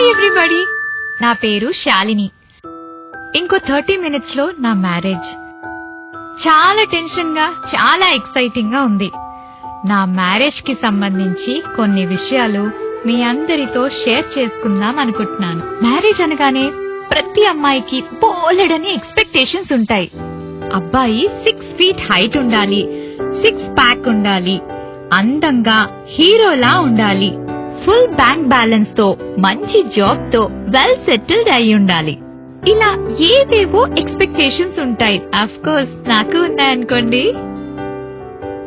Everybody, నా పేరు శాలిని. ఇంకో 30 minutes లో నా మ్యారేజ్. చాలా టెన్షన్ గా, చాలా ఎక్సైటింగ్ గా ఉంది. నా మ్యారేజ్ కి సంబంధించి కొన్ని విషయాలు మీ అందరితో షేర్ చేసుకుందాం అనుకుంటున్నాను. మ్యారేజ్ అనగానే ప్రతి అమ్మాయికి బోలెడని ఎక్స్పెక్టేషన్స్ ఉంటాయి. అబ్బాయి 6 feet హైట్ ఉండాలి, 6 pack ఉండాలి, అందంగా హీరోలా ఉండాలి, ఫుల్ బ్యాంక్ బ్యాలెన్స్ తో, మంచి జాబ్ తో వెల్ సెటిల్డ్ అయి ఉండాలి. ఇలా ఏవేవో ఎక్స్పెక్టేషన్స్ ఉంటాయి. అఫ్ కోర్స్ నాకు ఉన్నాయనుకోండి.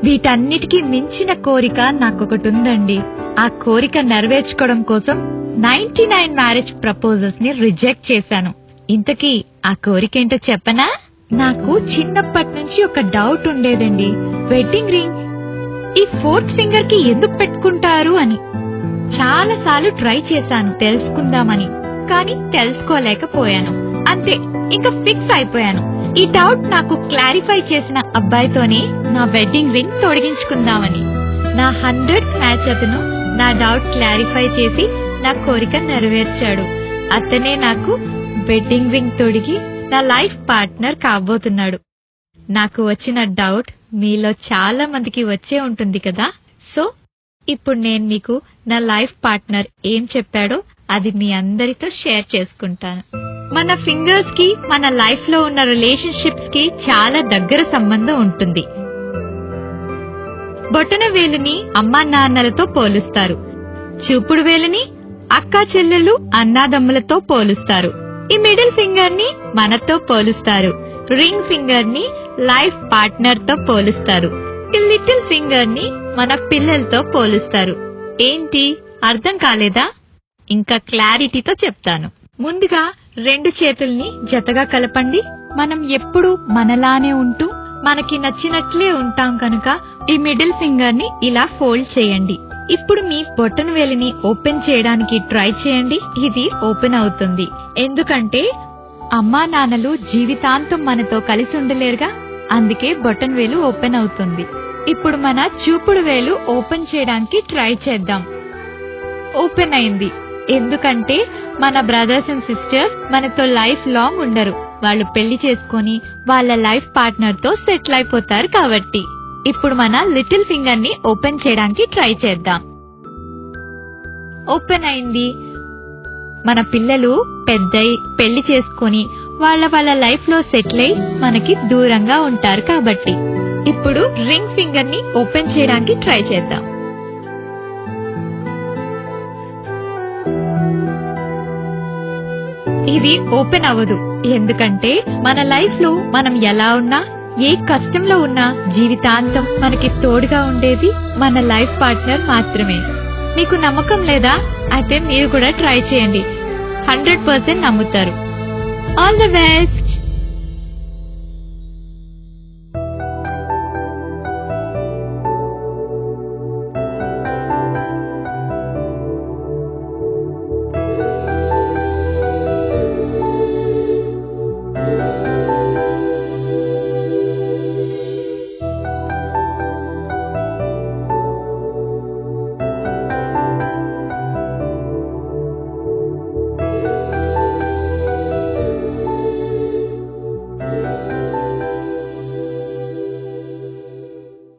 వీటన్నిటికీ మించిన కోరిక నాకొకటి ఉందండి. ఆ కోరిక నెరవేర్చుకోవడం కోసం 99 మ్యారేజ్ ప్రపోజల్స్ ని రిజెక్ట్ చేశాను. ఇంతకీ ఆ కోరికేంటో చెప్పనా? నాకు చిన్నప్పటి నుంచి ఒక డౌట్ ఉండేదండి. వెడ్డింగ్ రింగ్ ఈ 4th finger కి ఎందుకు పెట్టుకుంటారు అని. చాలా సార్లు ట్రై చేశాను తెలుసుకుందామని, కానీ తెలుసుకోలేకపోయాను. అంతే, ఇంకా ఫిక్స్ అయిపోయాను. ఈ డౌట్ నాకు క్లారిఫై చేసిన అబ్బాయితోనే నా వెడ్డింగ్ రింగ్ తొడిగించుకుందామని. నా 100th మ్యాచ్ అతను నా డౌట్ క్లారిఫై చేసి నా కోరిక నెరవేర్చాడు. అతనే నాకు వెడ్డింగ్ రింగ్ తొడిగి నా లైఫ్ పార్ట్నర్ కాబోతున్నాడు. నాకు వచ్చిన డౌట్ మీలో చాలా మందికి వచ్చే ఉంటుంది కదా. సో ఇప్పుడు నేను మీకు నా లైఫ్ పార్ట్నర్ ఏం చెప్పాడో అది మీ అందరితో షేర్ చేసుకుంటాను. మన ఫింగర్స్ కి మన లైఫ్ లో ఉన్న రిలేషన్షిప్స్ కి చాలా దగ్గర సంబంధం ఉంటుంది. బొటన వేలుని అమ్మా నాన్నలతో పోలుస్తారు. చూపుడు వేలుని అక్కా చెల్లెలు అన్నాదమ్ములతో పోలుస్తారు. ఈ మిడిల్ ఫింగర్ ని మనతో పోలుస్తారు. రింగ్ ఫింగర్ ని లైఫ్ పార్ట్నర్ తో పోలుస్తారు. ఈ లిటిల్ ఫింగర్ ని మన పిల్లలతో పోలుస్తారు. ఏంటి అర్థం కాలేదా? ఇంకా క్లారిటీతో చెప్తాను. ముందుగా 2 చేతుల్ని జతగా కలపండి. మనం ఎప్పుడు మనలానే ఉంటూ మనకి నచ్చినట్లే ఉంటాం కనుక ఈ మిడిల్ ఫింగర్ ని ఇలా ఫోల్డ్ చేయండి. ఇప్పుడు మీ బొటన వేలిని ఓపెన్ చేయడానికి ట్రై చేయండి. ఇది ఓపెన్ అవుతుంది. ఎందుకంటే అమ్మా నాన్నలు జీవితాంతం మనతో కలిసి ఉండలేరుగా, అందుకే బొటన వేలు ఓపెన్ అవుతుంది. ఇప్పుడు మన చూపుడు వేలు ఓపెన్ చేయడానికి ట్రై చేద్దాం. ఓపెన్ అయింది. ఎందుకంటే మన బ్రదర్స్ అండ్ సిస్టర్స్ మనతో లైఫ్ లాంగ్ ఉండరు. వాళ్ళు పెళ్లి చేసుకుని వాళ్ళ లైఫ్ పార్ట్నర్ తో సెటిల్ అయిపోతారు కాబట్టి. ఇప్పుడు మన లిటిల్ ఫింగర్ ని ఓపెన్ చేయడానికి ట్రై చేద్దాం. ఓపెన్ అయింది. మన పిల్లలు పెద్దయి పెళ్లి చేసుకుని వాళ్ళ లైఫ్ లో సెటిల్ అయి మనకి దూరంగా ఉంటారు కాబట్టి. ఇప్పుడు రింగ్ ఫింగర్ ని ఓపెన్ చేయడానికి ట్రై చేద్దాం. ఇది ఓపెన్ అవ్వదు. ఎందుకంటే మన లైఫ్ లో మనం ఎలా ఉన్నా, ఏ కష్టంలో ఉన్నా జీవితాంతం మనకి తోడుగా ఉండేది మన లైఫ్ పార్ట్నర్ మాత్రమే. మీకు నమ్మకం లేదా? అయితే మీరు కూడా ట్రై చేయండి. 100% నమ్ముతారు. All the best.